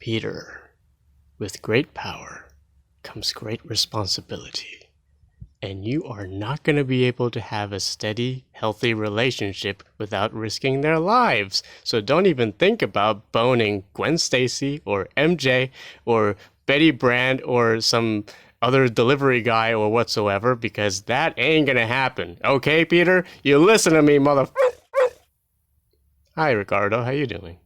Peter, with great power comes great responsibility, and you are not going to be able to have a steady, healthy relationship without risking their lives. So don't even think about boning Gwen Stacy or MJ or Betty Brand or some other delivery guy or whatsoever, because that ain't going to happen. Okay, Peter? You listen to me, mother... Hi, Ricardo. How you doing?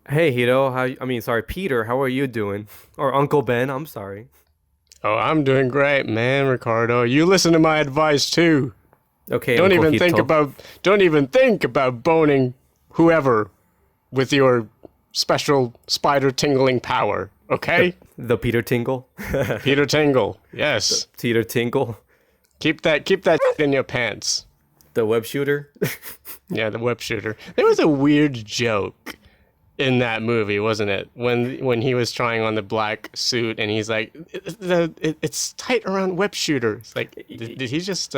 Hey, Hito. Peter. How are you doing? Or Uncle Ben. I'm sorry. Oh, I'm doing great, man, Ricardo. You listen to my advice too. Okay, Don't Uncle even think Hito. about don't even think about boning whoever with your special spider tingling power, The okay? the Peter Tingle. Peter Tingle. Yes. Peter Tingle. Keep that in your pants. The web shooter. Yeah, the web shooter. There was a weird joke in that movie, wasn't it? When he was trying on the black suit and he's like, it's tight around web shooter. It's like, did he just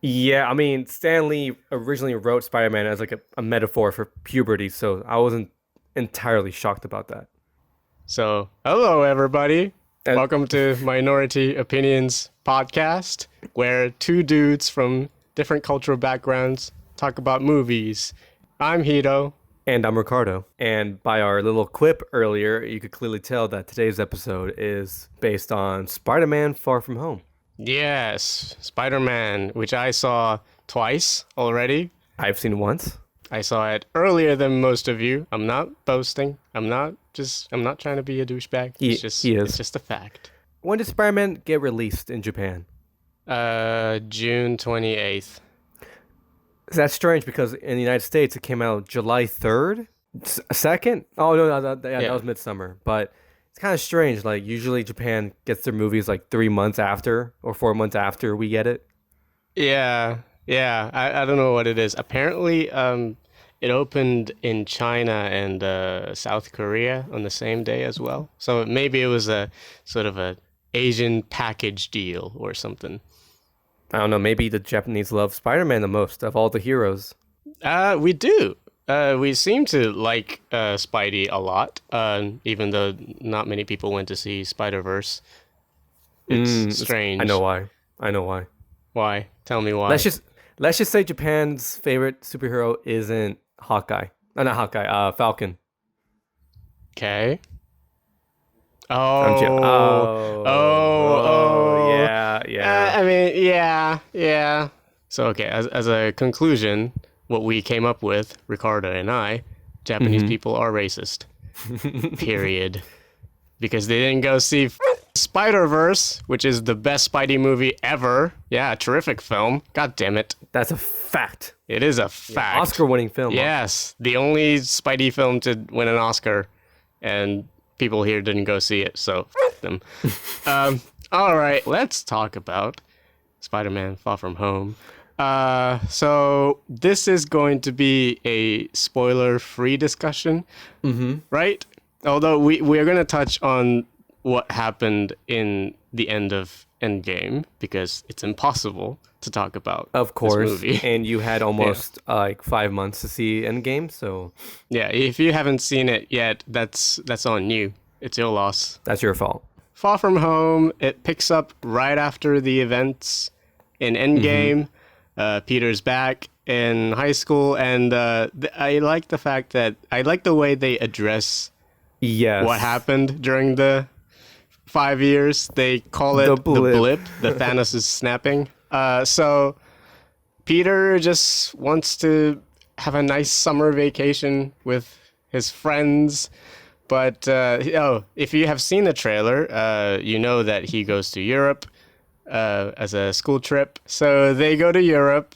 Yeah, Stan Lee originally wrote Spider-Man as like a metaphor for puberty, so I wasn't entirely shocked about that. So, hello everybody. And Welcome to Minority Opinions podcast, where two dudes from different cultural backgrounds talk about movies. I'm Hito. and I'm Ricardo. And by our little quip earlier, you could clearly tell that today's episode is based on Spider-Man Far From Home. Yes, Spider-Man, which I saw twice already. I've seen once. I saw it earlier than most of you. I'm not boasting. I'm not trying to be a douchebag. He is. It's just a fact. When did Spider-Man get released in Japan? June 28th. That's strange because in the United States it came out July 3rd? 2nd? Oh, no, that Yeah. was midsummer. But it's kind of strange. Like, usually Japan gets their movies like 3 months after or 4 months after we get it. Yeah. I don't know what it is. Apparently, it opened in China and South Korea on the same day as well. So maybe it was a sort of a Asian package deal or something. I don't know. Maybe the Japanese love Spider-Man the most of all the heroes. We do. We seem to like Spidey a lot, even though not many people went to see Spider-Verse. It's strange. I know why. Why? Tell me why. Let's just say Japan's favorite superhero isn't Hawkeye. Not Hawkeye. Falcon. Okay. I'm jo- Oh. Yeah. I mean, yeah. So, okay, as a conclusion, what we came up with, Ricardo and I, Japanese people are racist. Period. Because they didn't go see Spider-Verse, which is the best Spidey movie ever. Yeah, terrific film. God damn it. That's a fact. It is a fact. Oscar-winning film. Yes, the only Spidey film to win an Oscar, and people here didn't go see it, so them. All right, let's talk about Spider-Man Far From Home. So this is going to be a spoiler-free discussion, right? Although we are going to touch on what happened in the end of Endgame, because it's impossible to talk about Of course. this movie. And you had almost like 5 months to see Endgame, so Yeah, if you haven't seen it yet, that's on you. It's your loss. that's your fault. Far From Home, it picks up right after the events in Endgame. Peter's back in high school, and I like the fact that I like the way they address Yes. what happened during the 5 years. They call it The the blip. blip, the Thanos is snapping. So Peter just wants to have a nice summer vacation with his friends. But if you have seen the trailer, you know that he goes to Europe as a school trip. So they go to Europe,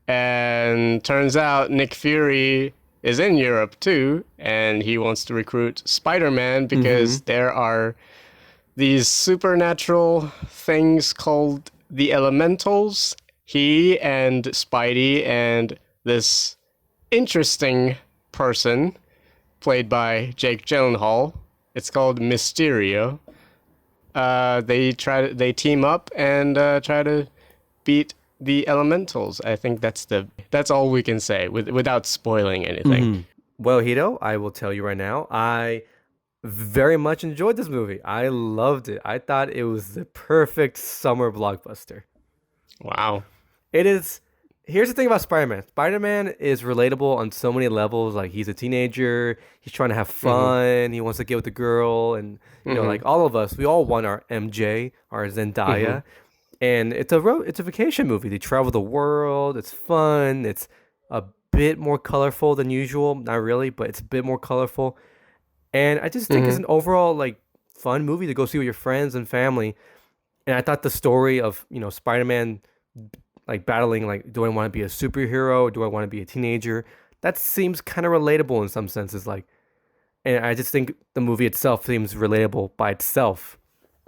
and turns out Nick Fury is in Europe too, and he wants to recruit Spider-Man because there are these supernatural things called the Elementals. He and Spidey and this interesting person played by Jake Gyllenhaal. It's called Mysterio. They team up and try to beat the Elementals. I think that's all we can say without spoiling anything. Well, Hito, I will tell you right now, I very much enjoyed this movie. I loved it. I thought it was the perfect summer blockbuster. Wow. It is. Here's the thing about Spider-Man. Spider-Man is relatable on so many levels. Like he's a teenager, he's trying to have fun, he wants to get with the girl, and like all of us, we all want our MJ, our Zendaya, and it's a vacation movie. They travel the world. It's fun. It's a bit more colorful than usual. Not really, but it's a bit more colorful. And I just think it's an overall like fun movie to go see with your friends and family. And I thought the story of Spider-Man like battling like, do I want to be a superhero? Do I want to be a teenager? That seems kind of relatable in some senses. Like, and I just think the movie itself seems relatable by itself.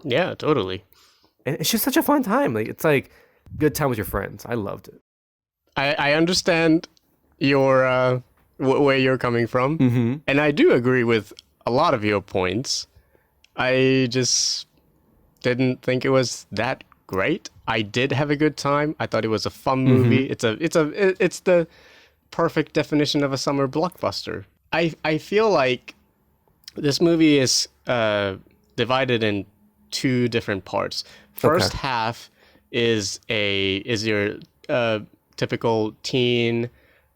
Yeah, totally. And it's just such a fun time. Like it's like good time with your friends. I loved it. I understand your where you're coming from, and I do agree with a lot of your points. I just didn't think it was that great. I did have a good time. I thought it was a fun movie. It's the perfect definition of a summer blockbuster. I feel like this movie is divided in two different parts. First half is your typical teen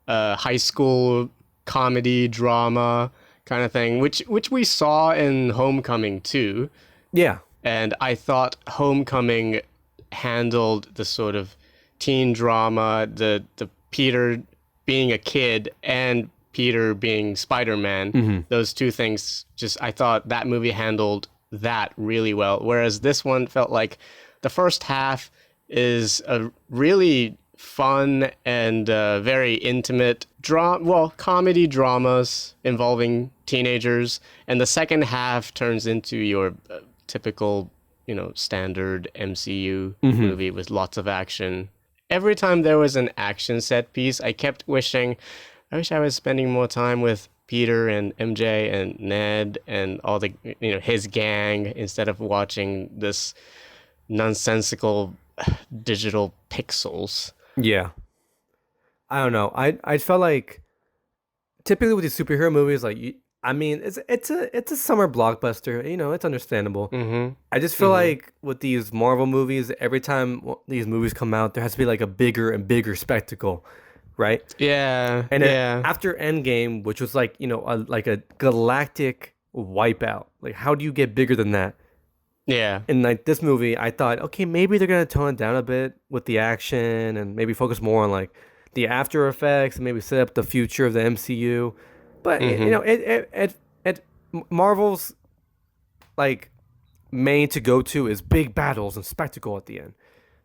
high school comedy drama kind of thing, which we saw in Homecoming too. Yeah. And I thought Homecoming handled the sort of teen drama, the Peter being a kid and Peter being Spider-Man. Those two things, I thought that movie handled that really well. Whereas this one felt like the first half is a really fun and very intimate comedy dramas involving teenagers, and the second half turns into your typical, standard MCU movie with lots of action. Every time there was an action set piece, I kept wishing, I wish I was spending more time with Peter and MJ and Ned and all the, his gang, instead of watching this nonsensical digital pixels. Yeah. I don't know. I felt like typically with these superhero movies, like it's a summer blockbuster. It's understandable. I just feel like with these Marvel movies, every time these movies come out, there has to be like a bigger and bigger spectacle, right? Yeah. And yeah. after Endgame, which was like like a galactic wipeout, like how do you get bigger than that? Yeah. In like this movie, I thought, okay, maybe they're gonna tone it down a bit with the action and maybe focus more on like the after effects and maybe set up the future of the MCU. But Marvel's like main to go to is big battles and spectacle at the end.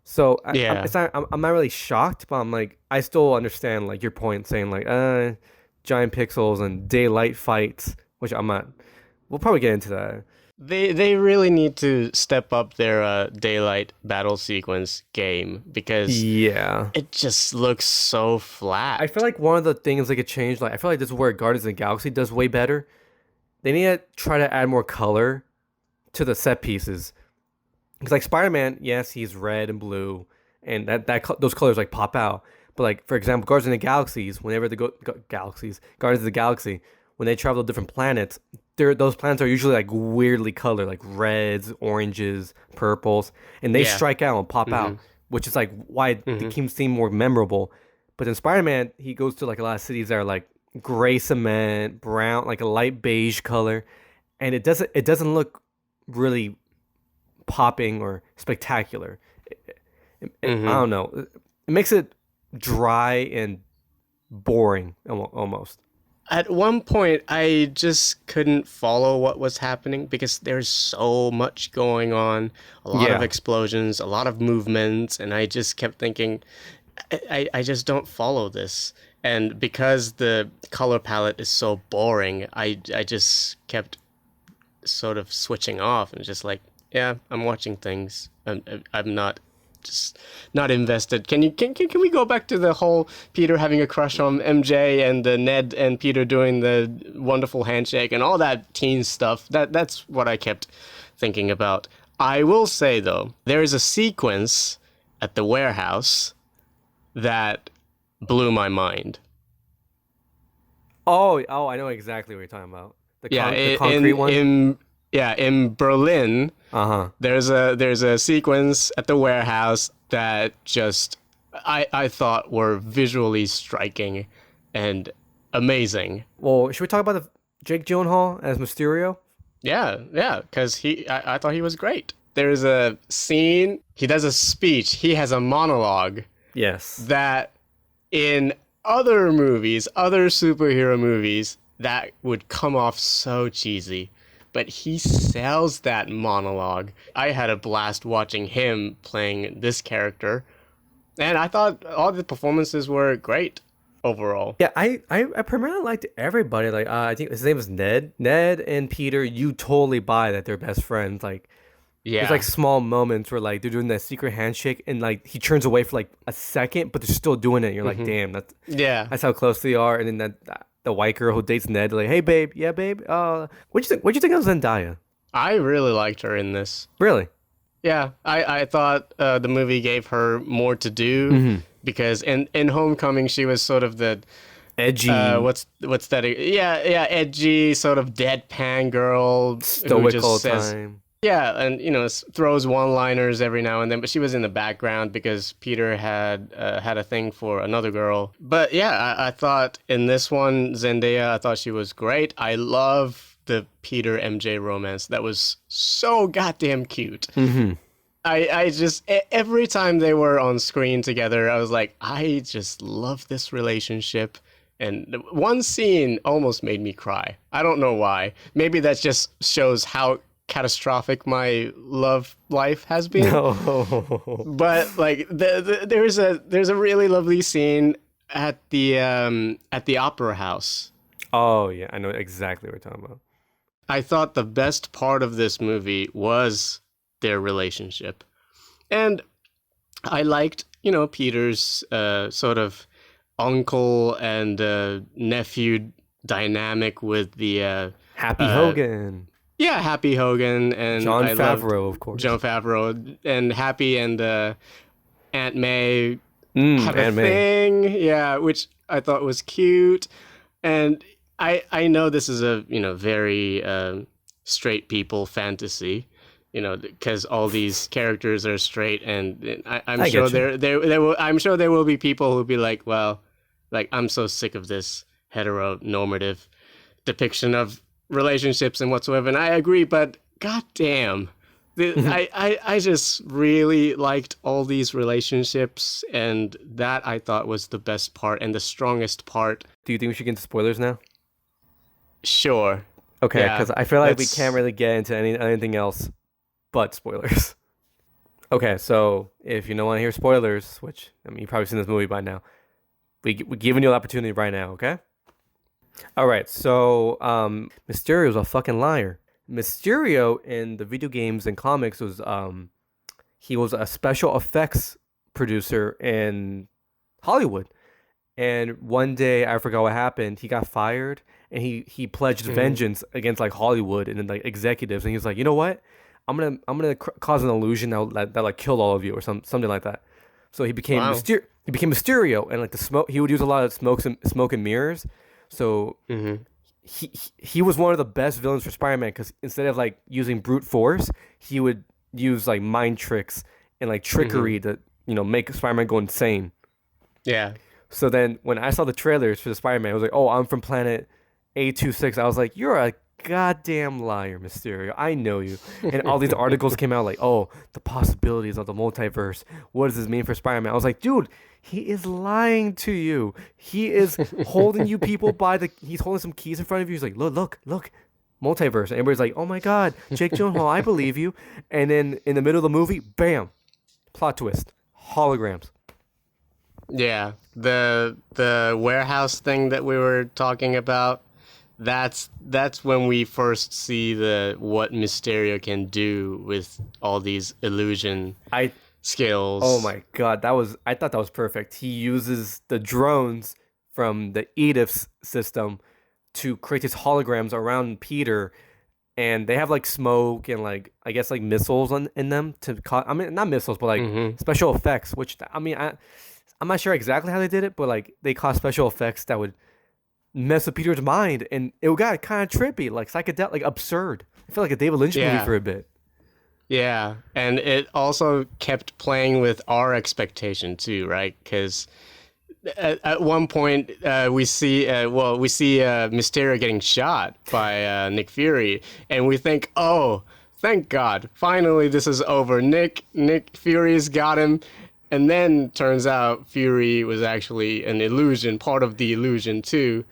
So I'm not really shocked, but I'm like, I still understand like your point saying like giant pixels and daylight fights, which I'm not. We'll probably get into that. They really need to step up their daylight battle sequence game, because it just looks so flat. I feel like one of the things they could change, like I feel like this is where Guardians of the Galaxy does way better. They need to try to add more color to the set pieces. Because like Spider-Man, yes, he's red and blue, and those colors like pop out. But like for example, Guardians of the Galaxies, whenever they Guardians of the Galaxy, when they travel to different planets, those planets are usually like weirdly colored, like reds, oranges, purples, and they strike out and pop out, which is like why it keeps seem more memorable. But in Spider-Man, he goes to like a lot of cities that are like gray cement, brown, like a light beige color, and it doesn't look really popping or spectacular. I don't know. It makes it dry and boring almost. At one point, I just couldn't follow what was happening because there's so much going on, a lot of explosions, a lot of movements, and I just kept thinking, I just don't follow this. And because the color palette is so boring, I just kept sort of switching off and just like, yeah, I'm watching things. I'm not invested. Can we go back to the whole Peter having a crush on MJ and the Ned and Peter doing the wonderful handshake and all that teen stuff? That's what I kept thinking about. I will say though, there is a sequence at the warehouse that blew my mind. Oh, I know exactly what you're talking about. The concrete one. In Berlin, Uh-huh. there's a sequence at the warehouse that just I thought were visually striking and amazing. Well, should we talk about the Jake Gyllenhaal as Mysterio? Yeah, because I thought he was great. There's a scene, he does a speech, he has a monologue Yes. that in other movies, other superhero movies, that would come off so cheesy. But he sells that monologue. I had a blast watching him playing this character. And I thought all the performances were great overall. Yeah, I primarily liked everybody. Like, I think his name is Ned. Ned and Peter, you totally buy that they're best friends. Like, Yeah. there's like small moments where like they're doing that secret handshake and like he turns away for like a second, but they're still doing it. You're like, damn, Yeah. that's how close they are. And then the white girl who dates Ned, like, hey babe, yeah babe, what'd you think? What'd you think of Zendaya? I really liked her in this. Really? Yeah, I thought the movie gave her more to do because in Homecoming she was sort of the Edgy, what's that? Yeah, edgy sort of deadpan girl who stoic just all says time. yeah, and throws one-liners every now and then, but she was in the background because Peter had a thing for another girl. But yeah, I thought in this one Zendaya, I thought she was great. I love the Peter MJ romance. That was so goddamn cute. Mm-hmm. I just every time they were on screen together, I was like, I just love this relationship. And one scene almost made me cry. I don't know why. Maybe that just shows how catastrophic my love life has been. No. But like there's a really lovely scene at the opera house. Oh yeah, I know exactly what you're talking about. I thought the best part of this movie was their relationship. And I liked, Peter's sort of uncle and nephew dynamic with the Happy Hogan. yeah, Happy Hogan and Jon I loved Favreau, of course. Jon Favreau and Happy and Aunt May have a Aunt May. thing, yeah, which I thought was cute. And I know this is a very straight people fantasy, because all these characters are straight, and I'm I sure get I'm sure there will be people who'll be like, well, like I'm so sick of this heteronormative depiction of relationships and whatsoever, and I agree, but goddamn. I just really liked all these relationships, and that I thought was the best part and the strongest part. Do you think we should get into spoilers now? Sure. Okay, Yeah, because I feel like we let's- can't really get into anything else but spoilers. Okay, so if you don't want to hear spoilers, which you've probably seen this movie by now, we're giving you the opportunity right now. Okay. All right. So Mysterio's a fucking liar. Mysterio in the video games and comics was he was a special effects producer in Hollywood. And one day, I forgot what happened. He got fired, and he pledged vengeance against like Hollywood and then like executives. And he was like, you know what? I'm gonna cause an illusion that like killed all of you or something like that. So he became Wow. He became Mysterio, and like the smoke. He would use a lot of smoke and mirrors. So he was one of the best villains for Spider-Man because instead of like using brute force, he would use like mind tricks and like trickery to make Spider-Man go insane. Yeah. So then when I saw the trailers for the Spider-Man, I was like, oh, I'm from planet A26. I was like, you're a goddamn liar, Mysterio. I know you. And all these articles came out like, oh, the possibilities of the multiverse. What does this mean for Spider-Man? I was like, dude, he is lying to you. He is holding you people he's holding some keys in front of you. He's like, look, multiverse. And everybody's like, oh my God, Jake Gyllenhaal, I believe you. And then in the middle of the movie, bam, plot twist, holograms. Yeah. The warehouse thing that we were talking about, that's when we first see what Mysterio can do with all these illusion skills. Oh my God, I thought that was perfect. He uses the drones from the Edith's system to create these holograms around Peter, and they have like smoke and like I guess like missiles in them not missiles, but like special effects. Which I'm not sure exactly how they did it, but like they caused special effects that would mess with Peter's mind, and it got kind of trippy, like psychedelic, like absurd. I feel like a David Lynch movie Yeah. for a bit. Yeah, and it also kept playing with our expectation too, right? Because at one point we see Mysterio getting shot by Nick Fury, and we think, oh, thank God, finally this is over. Nick Fury's got him, and then turns out Fury was actually an illusion, part of the illusion too.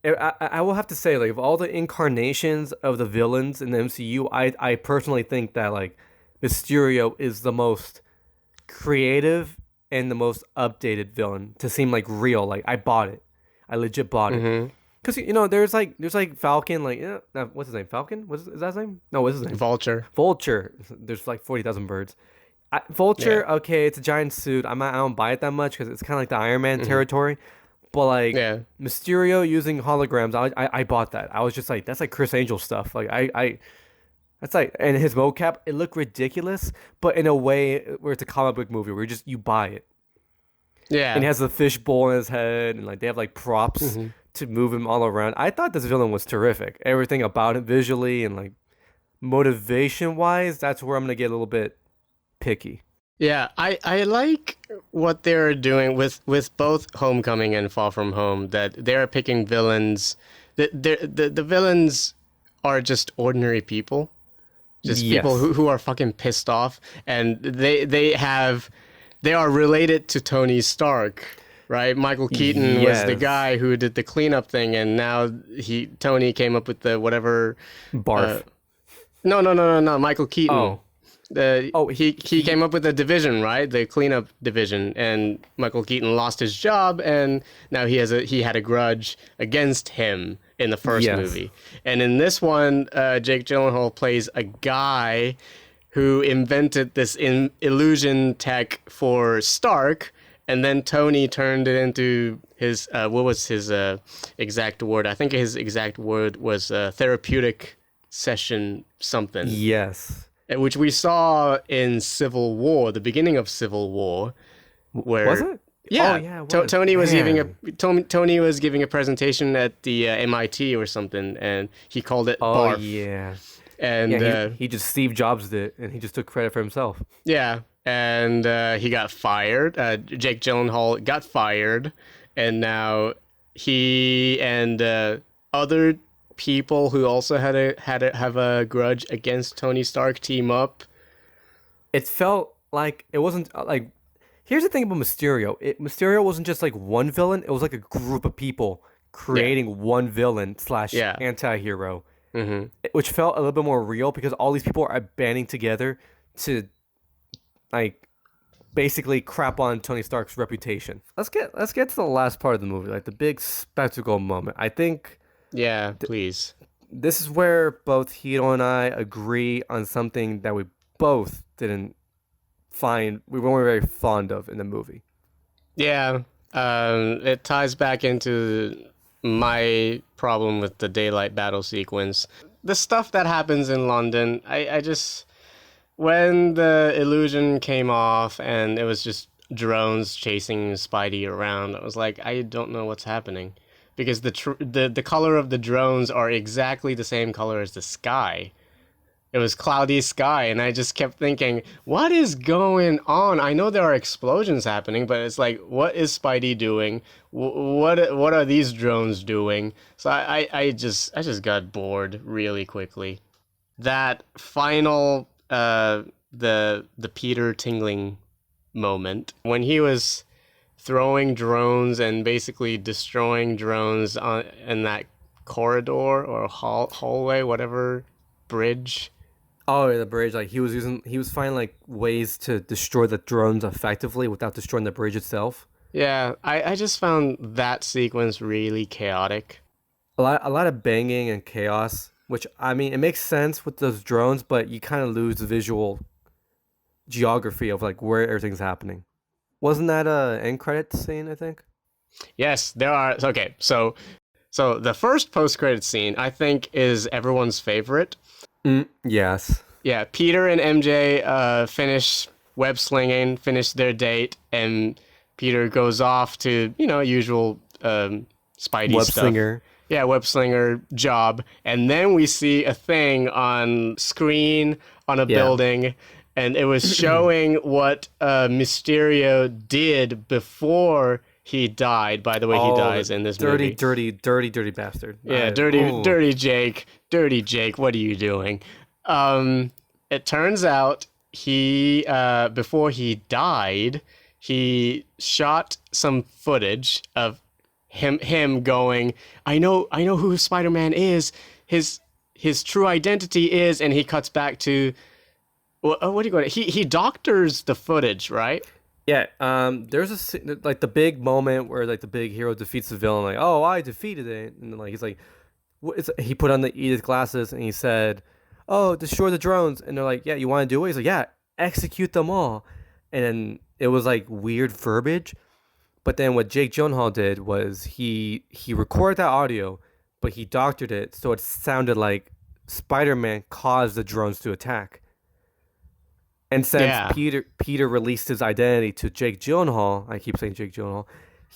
I will have to say, like, of all the incarnations of the villains in the MCU, I personally think that, like, Mysterio is the most creative and the most updated villain to seem, like, real. Like, I bought it. I legit bought it. Because, there's Falcon, like, what's his name? Falcon? Is that his name? No, what's his name? Vulture. Vulture. There's, like, 40,000 birds. Vulture, okay, it's a giant suit. I don't buy it that much because it's kind of like the Iron Man territory. But like Mysterio using holograms, I bought that. I was just like, that's like Chris Angel stuff. Like that's like, and his mocap, it looked ridiculous, but in a way where it's a comic book movie where you buy it. Yeah, and he has the fishbowl in his head, and like they have like props to move him all around. I thought this villain was terrific. Everything about it visually and like motivation wise, that's where I'm gonna get a little bit picky. Yeah, I like what they're doing with both Homecoming and Far From Home, that they're picking villains. The villains are just ordinary people. Just people who are fucking pissed off, and they are related to Tony Stark, right? Michael Keaton was the guy who did the cleanup thing, and now Tony came up with the whatever barf. No, Michael Keaton. Oh. He came up with the division, right? The cleanup division, and Michael Keaton lost his job, and now he had a grudge against him in the first movie. And in this one, Jake Gyllenhaal plays a guy who invented this illusion tech for Stark, and then Tony turned it into his what was his exact word? I think his exact word was therapeutic session something. Yes. Which we saw in Civil War, the beginning of Civil War, where was it? Yeah, Tony was giving a presentation at the MIT or something, and he called it barf. Yeah, and he just Steve Jobs it, and he just took credit for himself. Yeah, and he got fired. Jake Gyllenhaal got fired, and now he and other people who also have a grudge against Tony Stark team up. It felt like it wasn't like. Here's the thing about Mysterio. Mysterio wasn't just like one villain. It was like a group of people creating one villain / anti-hero, which felt a little bit more real because all these people are banding together to like basically crap on Tony Stark's reputation. Let's get to the last part of the movie, like the big spectacle moment. I think. Yeah, please. This is where both Hito and I agree on something that we both we weren't very fond of in the movie. Yeah, it ties back into my problem with the daylight battle sequence. The stuff that happens in London, I just... When the illusion came off and it was just drones chasing Spidey around, I was like, I don't know what's happening. Because the color of the drones are exactly the same color as the sky. It was cloudy sky, and I just kept thinking, what is going on? I know there are explosions happening, but it's like, what is Spidey doing? What are these drones doing? So I just got bored really quickly. That final the Peter tingling moment when he was throwing drones and basically destroying drones in that corridor or hallway, whatever, bridge. Oh, the bridge. Like he was finding like ways to destroy the drones effectively without destroying the bridge itself. Yeah, I just found that sequence really chaotic. A lot of banging and chaos, which I mean, it makes sense with those drones, but you kind of lose the visual geography of like where everything's happening. Wasn't that a end credit scene, I think? Yes, there are. Okay, so the first post-credit scene, I think, is everyone's favorite. Yes. Yeah, Peter and MJ finish finish their date, and Peter goes off to, usual Spidey Web stuff. slinger. Yeah, web slinger job. And then we see a thing on screen on a building, and it was showing what Mysterio did before he died. By the way, he dies in this movie. Dirty bastard. Yeah, dirty Jake. Dirty Jake, what are you doing? It turns out he, before he died, he shot some footage of him going, I know who Spider-Man is. His true identity is, and he cuts back to, what do you call it? He doctors the footage, right? Yeah, there's like the big moment where like the big hero defeats the villain, like, oh, I defeated it, and like he's like, he put on the Edith glasses and he said, oh, destroy the drones, and they're like, yeah, you want to do it? He's like, yeah, execute them all, and then it was like weird verbiage, but then what Jake Gyllenhaal did was he recorded that audio, but he doctored it so it sounded like Spider-Man caused the drones to attack. And since Peter released his identity to Jake Gyllenhaal, I keep saying Jake Gyllenhaal,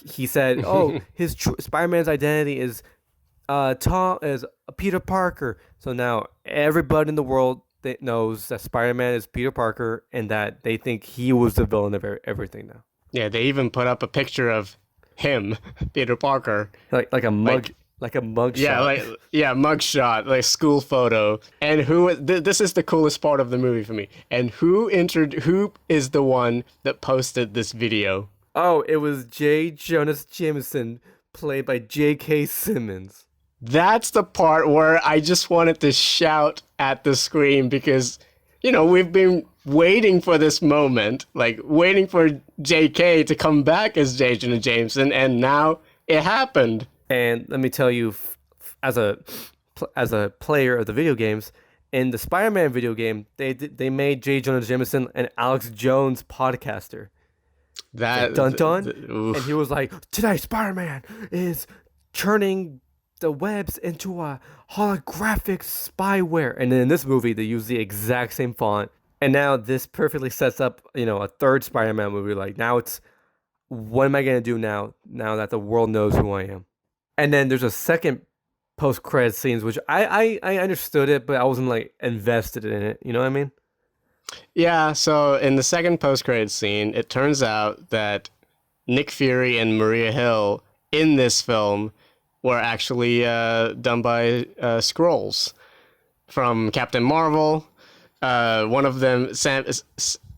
he said, "Oh, his Spider-Man's identity is Peter Parker." So now everybody in the world that knows that Spider-Man is Peter Parker, and that they think he was the villain of everything now. Yeah, they even put up a picture of him, Peter Parker, like a mug. Like a mug shot. Mug shot, like school photo. And this is the coolest part of the movie for me. And who is the one that posted this video? Oh, it was J. Jonah Jameson, played by J.K. Simmons. That's the part where I just wanted to shout at the screen because, we've been waiting for this moment, like waiting for J.K. to come back as J. Jonah Jameson, and now it happened. And let me tell you, as a player of the video games, in the Spider-Man video game, they made J. Jonah Jameson an Alex Jones podcaster. And he was like, today Spider-Man is turning the webs into a holographic spyware. And then in this movie, they use the exact same font. And now this perfectly sets up, a third Spider-Man movie. Like, now it's, what am I going to do now that the world knows who I am? And then there's a second post-credit scenes, which I understood it, but I wasn't like invested in it. You know what I mean? Yeah. So in the second post-credit scene, it turns out that Nick Fury and Maria Hill in this film were actually done by Skrulls from Captain Marvel. One of them,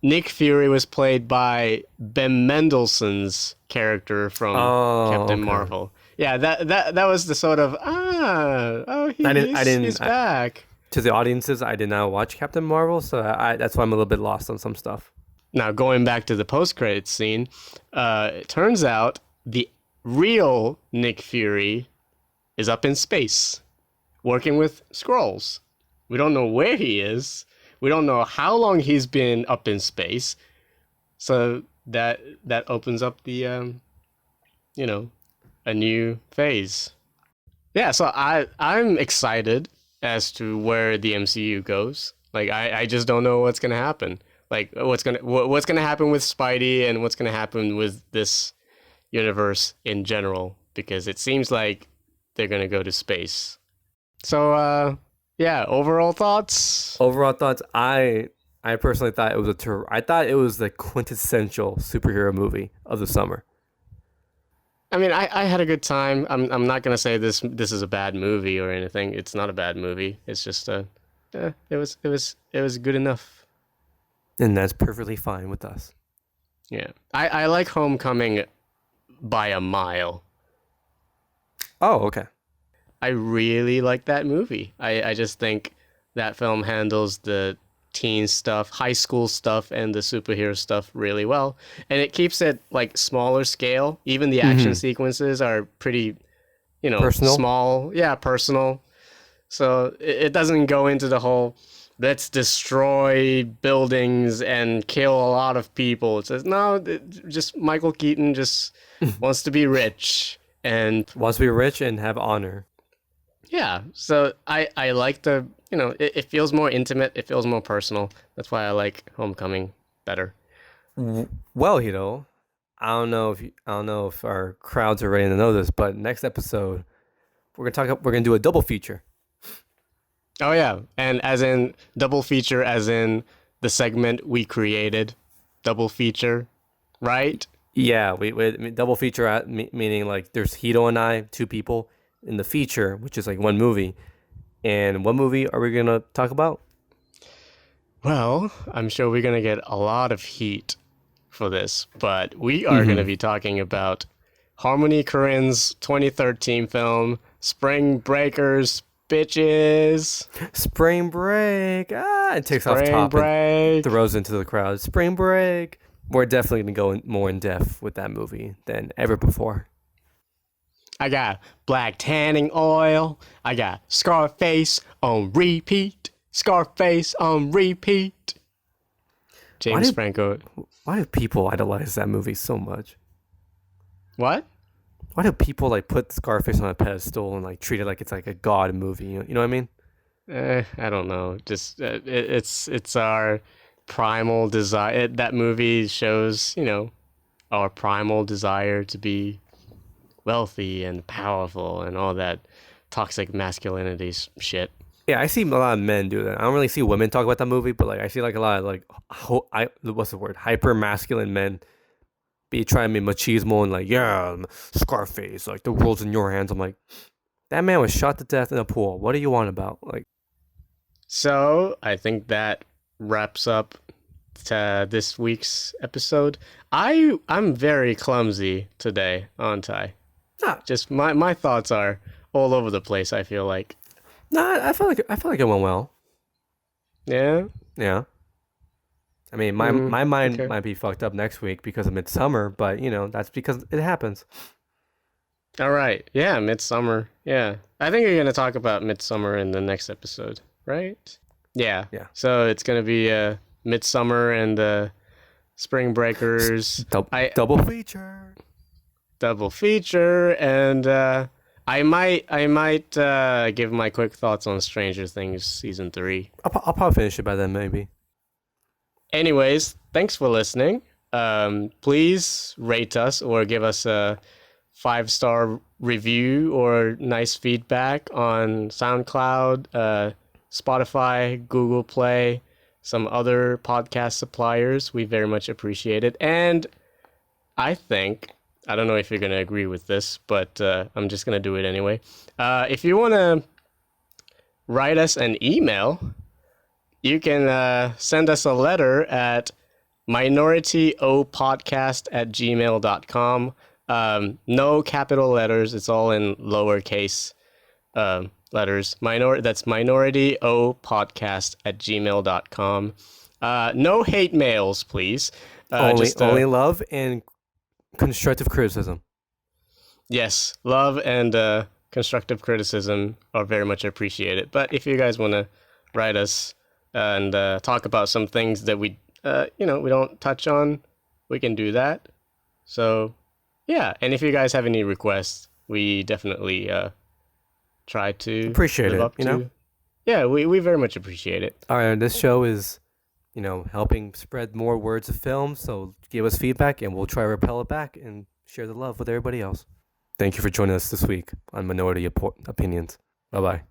Nick Fury, was played by Ben Mendelsohn's character from Captain Marvel. Yeah, that was the sort of he's back. To the audiences, I did not watch Captain Marvel, so that's why I'm a little bit lost on some stuff. Now, going back to the post-credits scene, it turns out the real Nick Fury is up in space, working with Skrulls. We don't know where he is. We don't know how long he's been up in space. So that opens up the a new phase. Yeah, so I'm excited as to where the MCU goes. Like I just don't know what's gonna happen. Like what's gonna happen with Spidey and what's gonna happen with this universe in general, because it seems like they're gonna go to space. So overall thoughts. I personally thought it was I thought it was the quintessential superhero movie of the summer. I mean, I had a good time. I'm not gonna say this is a bad movie or anything. It's not a bad movie. It's just it was good enough. And that's perfectly fine with us. Yeah, I like Homecoming by a mile. Oh, okay. I really like that movie. I just think that film handles the teen stuff, high school stuff, and the superhero stuff really well. And it keeps it like smaller scale. Even the action sequences are pretty, personal? Small. Yeah, personal. So it doesn't go into the whole, let's destroy buildings and kill a lot of people. It says, no, just Michael Keaton just wants to be rich. And wants to be rich and have honor. Yeah, so I like the, it feels more intimate, it feels more personal. That's why I like Homecoming better. Well, I don't know if our crowds are ready to know this, but next episode we're gonna do a double feature. Oh yeah, and as in double feature, as in the segment we created, double feature, right? Yeah, I mean, double feature meaning like there's Hito and I, two people in the feature, which is like one movie. And what movie are we gonna talk about? Well, I'm sure we're gonna get a lot of heat for this, but we are gonna be talking about Harmony Korine's 2013 film Spring Breakers, bitches. Spring Break. It takes off Spring top and Break. throws into the crowd. Spring Break. We're definitely gonna go more in depth with that movie than ever before. I got black tanning oil. I got Scarface on repeat. Scarface on repeat. James Franco. Why do people idolize that movie so much? What? Why do people like put Scarface on a pedestal and like treat it like it's like a god movie? You know what I mean? I don't know. Just it's our primal desire. That movie shows, our primal desire to be wealthy and powerful and all that toxic masculinity shit. Yeah, I see a lot of men do that. I don't really see women talk about that movie, but like I see like a lot of like what's the word? Hyper masculine men be trying to be machismo and like, yeah, Scarface, like the world's in your hands. I'm like, that man was shot to death in a pool. What do you want about? Like, so I think that wraps up this week's episode. I'm very clumsy today, aren't I? Just my thoughts are all over the place. I feel like. I feel like it went well. Yeah. Yeah. I mean, my mind might be fucked up next week because of Midsummer, but that's because it happens. All right. Yeah, Midsummer. Yeah. I think you're going to talk about Midsummer in the next episode, right? Yeah. Yeah. So it's going to be Midsummer and Spring Breakers. Double feature. Double feature. And I might give my quick thoughts on Stranger Things Season 3. I'll probably finish it by then, maybe. Anyways, thanks for listening. Please rate us or give us a 5-star review or nice feedback on SoundCloud, Spotify, Google Play, some other podcast suppliers. We very much appreciate it. And I don't know if you're going to agree with this, but I'm just going to do it anyway. If you want to write us an email, you can send us a letter at minorityopodcast@gmail.com. No capital letters. It's all in lowercase letters. That's minorityopodcast@gmail.com. No hate mails, please. Only love and constructive criticism. Yes, love and constructive criticism are very much appreciated. But if you guys want to write us and talk about some things that we don't touch on, we can do that. So, yeah. And if you guys have any requests, we definitely try to appreciate it. Yeah, we very much appreciate it. All right, this show is, helping spread more words of film. So give us feedback, and we'll try to repel it back and share the love with everybody else. Thank you for joining us this week on Minority Opinions. Bye bye.